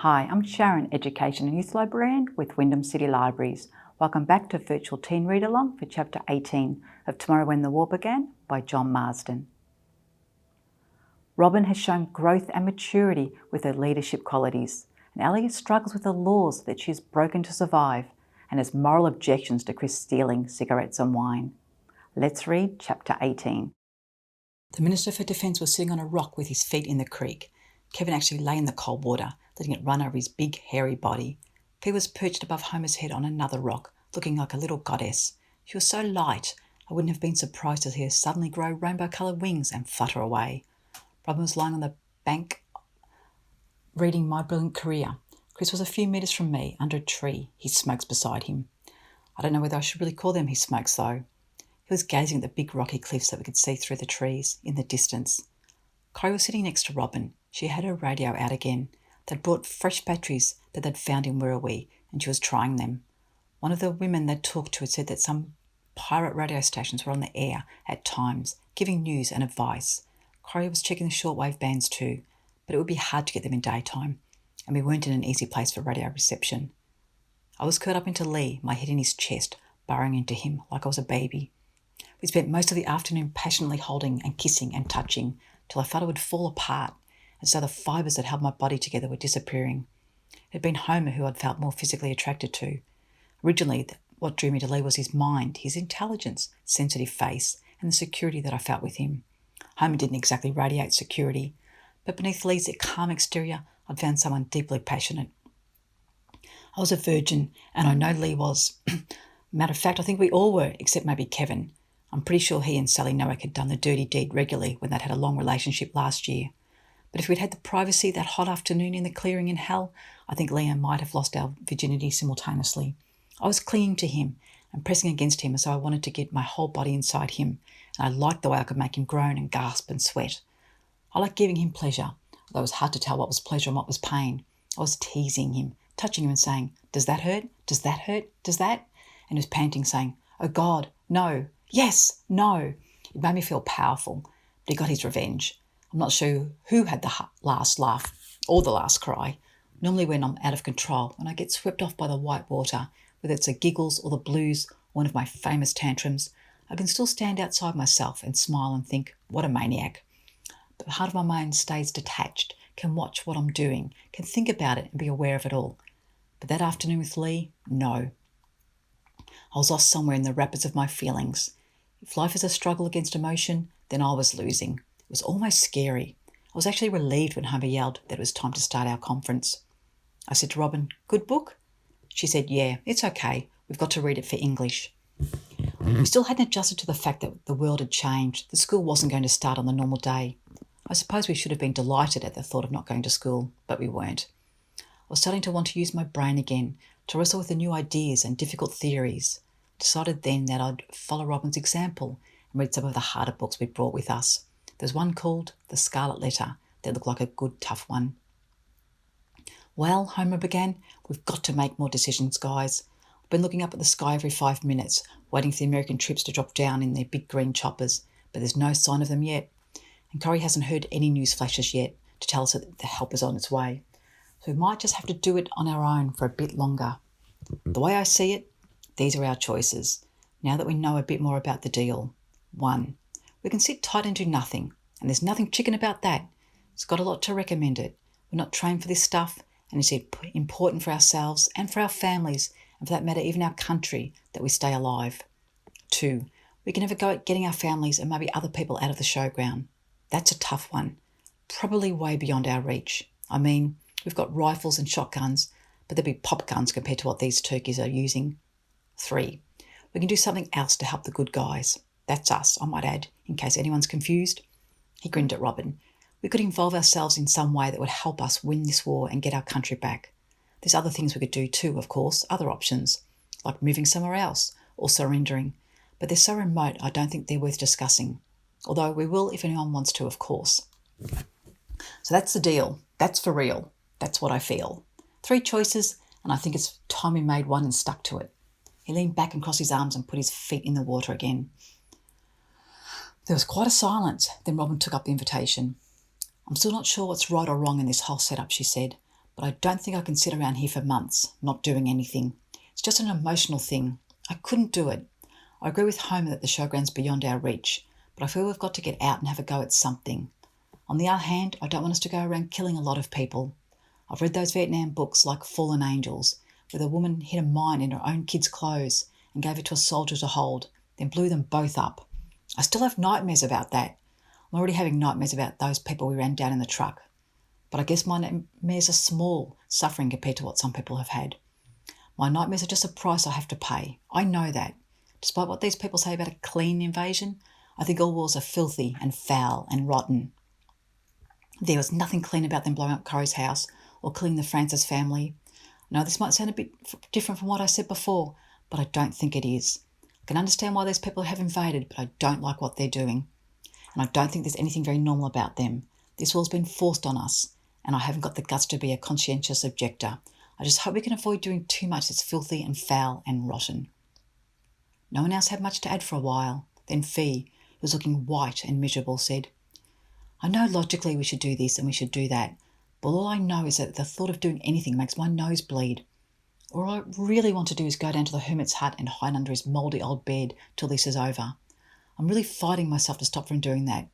Hi, I'm Sharyn, Education and Youth Librarian with Wyndham City Libraries. Welcome back to Virtual Teen Read Along for Chapter 18 of Tomorrow When the War Began by John Marsden. Robin has shown growth and maturity with her leadership qualities, and Ellie struggles with the laws that she has broken to survive and has moral objections to Chris stealing cigarettes and wine. Let's read Chapter 18. The Minister for Defence was sitting on a rock with his feet in the creek. Kevin actually lay in the cold water, letting it run over his big, hairy body. Fee was perched above Homer's head on another rock, looking like a little goddess. She was so light, I wouldn't have been surprised to see her suddenly grow rainbow-coloured wings and flutter away. Robin was lying on the bank, reading My Brilliant Career. Chris was a few metres from me, under a tree, his smokes beside him. I don't know whether I should really call them his smokes, though. He was gazing at the big rocky cliffs that we could see through the trees, in the distance. Corrie was sitting next to Robin. She had her radio out again. They'd brought fresh batteries that they'd found in Wirrawee, and she was trying them. One of the women they'd talked to had said that some pirate radio stations were on the air at times, giving news and advice. Corrie was checking the shortwave bands too, but it would be hard to get them in daytime, and we weren't in an easy place for radio reception. I was curled up into Lee, my head in his chest, burrowing into him like I was a baby. We spent most of the afternoon passionately holding and kissing and touching, till I felt I would fall apart, and so the fibres that held my body together were disappearing. It had been Homer who I'd felt more physically attracted to. Originally, what drew me to Lee was his mind, his intelligence, sensitive face, and the security that I felt with him. Homer didn't exactly radiate security, but beneath Lee's calm exterior, I'd found someone deeply passionate. I was a virgin, and I know Lee was. Matter of fact, I think we all were, except maybe Kevin. I'm pretty sure he and Sally Noack had done the dirty deed regularly when they'd had a long relationship last year. But if we'd had the privacy that hot afternoon in the clearing in hell, I think Lee and I might have lost our virginity simultaneously. I was clinging to him and pressing against him as though I wanted to get my whole body inside him, and I liked the way I could make him groan and gasp and sweat. I liked giving him pleasure, although it was hard to tell what was pleasure and what was pain. I was teasing him, touching him and saying, "Does that hurt? Does that hurt? Does that?" And he was panting, saying, "Oh God, no. Yes, no." It made me feel powerful, but he got his revenge. I'm not sure who had the last laugh or the last cry. Normally when I'm out of control, when I get swept off by the white water, whether it's the giggles or the blues or one of my famous tantrums, I can still stand outside myself and smile and think, what a maniac. But part of my mind stays detached, can watch what I'm doing, can think about it and be aware of it all. But that afternoon with Lee, no. I was lost somewhere in the rapids of my feelings. If life is a struggle against emotion, then I was losing. It was almost scary. I was actually relieved when Homer yelled that it was time to start our conference. I said to Robin, "Good book?" She said, "Yeah, it's okay. We've got to read it for English." We still hadn't adjusted to the fact that the world had changed. The school wasn't going to start on the normal day. I suppose we should have been delighted at the thought of not going to school, but we weren't. I was starting to want to use my brain again, to wrestle with the new ideas and difficult theories. Decided then that I'd follow Robin's example and read some of the harder books we brought with us. There's one called The Scarlet Letter that looked like a good, tough one. "Well," Homer began, "we've got to make more decisions, guys. I've been looking up at the sky every 5 minutes, waiting for the American troops to drop down in their big green choppers, but there's no sign of them yet. And Corrie hasn't heard any news flashes yet to tell us that the help is on its way. So we might just have to do it on our own for a bit longer. The way I see it, these are our choices, now that we know a bit more about the deal. 1. We can sit tight and do nothing, and there's nothing chicken about that. It's got a lot to recommend it. We're not trained for this stuff, and it's important for ourselves and for our families, and for that matter, even our country, that we stay alive. 2. We can have a go at getting our families and maybe other people out of the showground. That's a tough one, probably way beyond our reach. I mean, we've got rifles and shotguns, but they'll be pop guns compared to what these turkeys are using. 3. We can do something else to help the good guys. That's us, I might add, in case anyone's confused." He grinned at Robin. "We could involve ourselves in some way that would help us win this war and get our country back. There's other things we could do too, of course, other options, like moving somewhere else or surrendering. But they're so remote I don't think they're worth discussing. Although we will if anyone wants to, of course. So that's the deal. That's for real. That's what I feel. 3 choices, and I think it's time we made one and stuck to it." He leaned back and crossed his arms and put his feet in the water again. There was quite a silence. Then Robin took up the invitation. "I'm still not sure what's right or wrong in this whole setup," she said, but I don't think I can sit around here for months, not doing anything. It's just an emotional thing. I couldn't do it. I agree with Homer that the showground's beyond our reach, but I feel we've got to get out and have a go at something. On the other hand, I don't want us to go around killing a lot of people. I've read those Vietnam books like Fallen Angels, where the woman hid a mine in her own kid's clothes and gave it to a soldier to hold, then blew them both up. I still have nightmares about that. I'm already having nightmares about those people we ran down in the truck. But I guess my nightmares are small, suffering compared to what some people have had. My nightmares are just a price I have to pay. I know that. Despite what these people say about a clean invasion, I think all wars are filthy and foul and rotten. There was nothing clean about them blowing up Corrie's house or killing the Francis family. I know this might sound a bit different from what I said before, but I don't think it is. I can understand why these people have invaded, but I don't like what they're doing. And I don't think there's anything very normal about them. This war's been forced on us, and I haven't got the guts to be a conscientious objector. I just hope we can avoid doing too much that's filthy and foul and rotten. No one else had much to add for a while. Then Fee, who was looking white and miserable, said, I know logically we should do this and we should do that, but all I know is that the thought of doing anything makes my nose bleed. All I really want to do is go down to the hermit's hut and hide under his mouldy old bed till this is over. I'm really fighting myself to stop from doing that.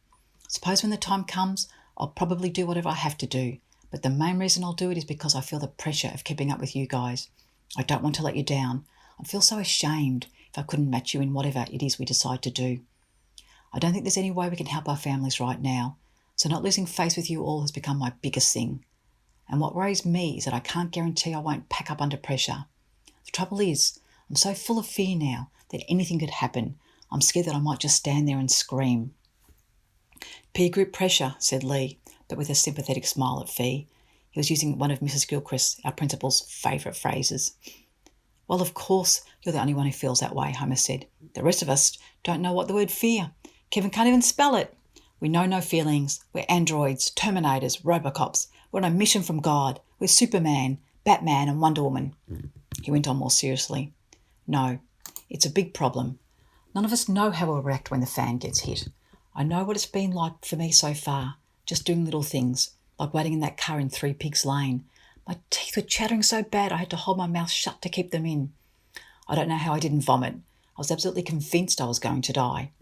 Suppose when the time comes, I'll probably do whatever I have to do, but the main reason I'll do it is because I feel the pressure of keeping up with you guys. I don't want to let you down. I'd feel so ashamed if I couldn't match you in whatever it is we decide to do. I don't think there's any way we can help our families right now, so not losing face with you all has become my biggest thing. And what worries me is that I can't guarantee I won't pack up under pressure. The trouble is, I'm so full of fear now that anything could happen. I'm scared that I might just stand there and scream. Peer group pressure, said Lee, but with a sympathetic smile at Fee. He was using one of Mrs. Gilchrist, our principal's favourite phrases. Well, of course, you're the only one who feels that way, Homer said. The rest of us don't know what the word fear. Kevin can't even spell it. We know no feelings. We're androids, Terminators, Robocops. We're on a mission from God. We're Superman, Batman and Wonder Woman. He went on more seriously. No, it's a big problem. None of us know how we'll react when the fan gets hit. I know what it's been like for me so far, just doing little things, like waiting in that car in Three Pigs Lane. My teeth were chattering so bad I had to hold my mouth shut to keep them in. I don't know how I didn't vomit. I was absolutely convinced I was going to die.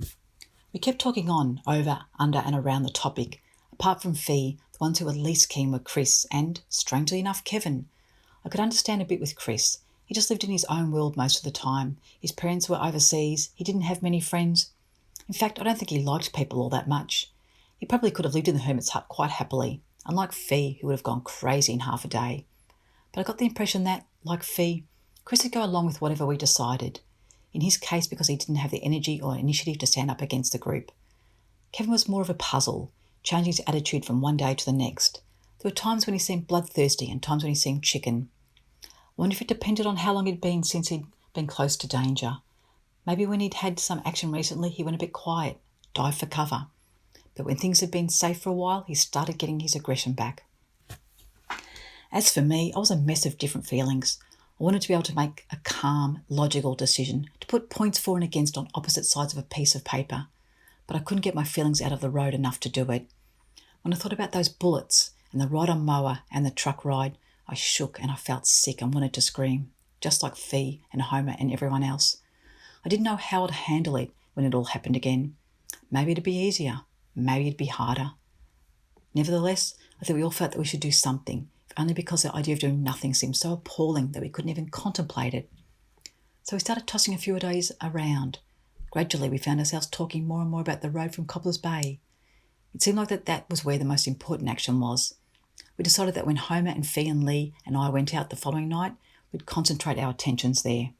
We kept talking on, over, under and around the topic. Apart from Fee, the ones who were least keen were Chris and, strangely enough, Kevin. I could understand a bit with Chris. He just lived in his own world most of the time. His parents were overseas. He didn't have many friends. In fact, I don't think he liked people all that much. He probably could have lived in the hermit's hut quite happily, unlike Fee, who would have gone crazy in half a day. But I got the impression that, like Fee, Chris would go along with whatever we decided. In his case, because he didn't have the energy or initiative to stand up against the group. Kevin was more of a puzzle, changing his attitude from one day to the next. There were times when he seemed bloodthirsty and times when he seemed chicken. I wonder if it depended on how long it'd been since he'd been close to danger. Maybe when he'd had some action recently, he went a bit quiet, dived for cover. But when things had been safe for a while, he started getting his aggression back. As for me, I was a mess of different feelings. I wanted to be able to make a calm, logical decision, to put points for and against on opposite sides of a piece of paper. But I couldn't get my feelings out of the road enough to do it. When I thought about those bullets and the ride on mower and the truck ride, I shook and I felt sick and wanted to scream, just like Fee and Homer and everyone else. I didn't know how I'd handle it when it all happened again. Maybe it'd be easier. Maybe it'd be harder. Nevertheless, I think we all felt that we should do something, if only because the idea of doing nothing seemed so appalling that we couldn't even contemplate it. So we started tossing a few ideas around. Gradually, we found ourselves talking more and more about the road from Cobbler's Bay. It seemed like that was where the most important action was. We decided that when Homer and Fee and Lee and I went out the following night, we'd concentrate our attentions there.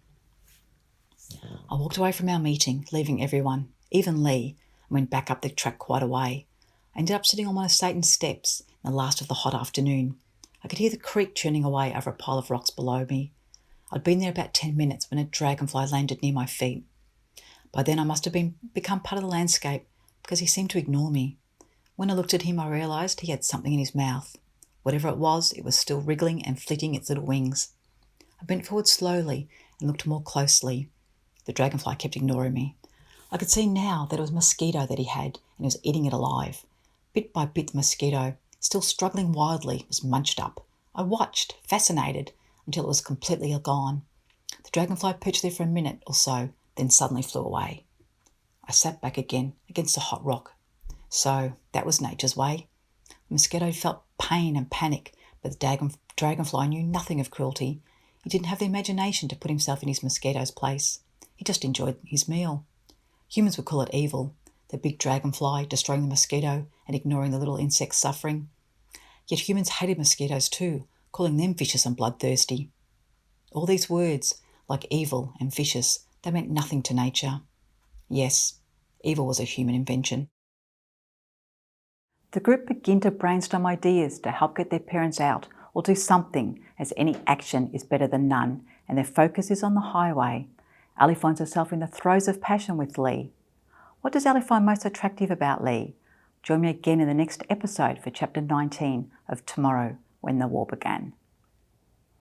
I walked away from our meeting, leaving everyone, even Lee, and went back up the track quite a way. I ended up sitting on one of Satan's steps in the last of the hot afternoon. I could hear the creek churning away over a pile of rocks below me. I'd been there about 10 minutes when a dragonfly landed near my feet. By then I must have become part of the landscape because he seemed to ignore me. When I looked at him, I realised he had something in his mouth. Whatever it was still wriggling and flitting its little wings. I bent forward slowly and looked more closely. The dragonfly kept ignoring me. I could see now that it was a mosquito that he had and he was eating it alive. Bit by bit the mosquito, still struggling wildly, was munched up. I watched, fascinated, until it was completely gone. The dragonfly perched there for a minute or so, then suddenly flew away. I sat back again against the hot rock. So that was nature's way. The mosquito felt pain and panic, but the dragonfly knew nothing of cruelty. He didn't have the imagination to put himself in his mosquito's place. He just enjoyed his meal. Humans would call it evil, the big dragonfly destroying the mosquito and ignoring the little insect's suffering. Yet humans hated mosquitoes too, calling them vicious and bloodthirsty. All these words, like evil and vicious, they meant nothing to nature. Yes, evil was a human invention. The group begin to brainstorm ideas to help get their parents out or do something, as any action is better than none, and their focus is on the highway. Ali finds herself in the throes of passion with Lee. What does Ali find most attractive about Lee? Join me again in the next episode for Chapter 19 of Tomorrow, When the War Began.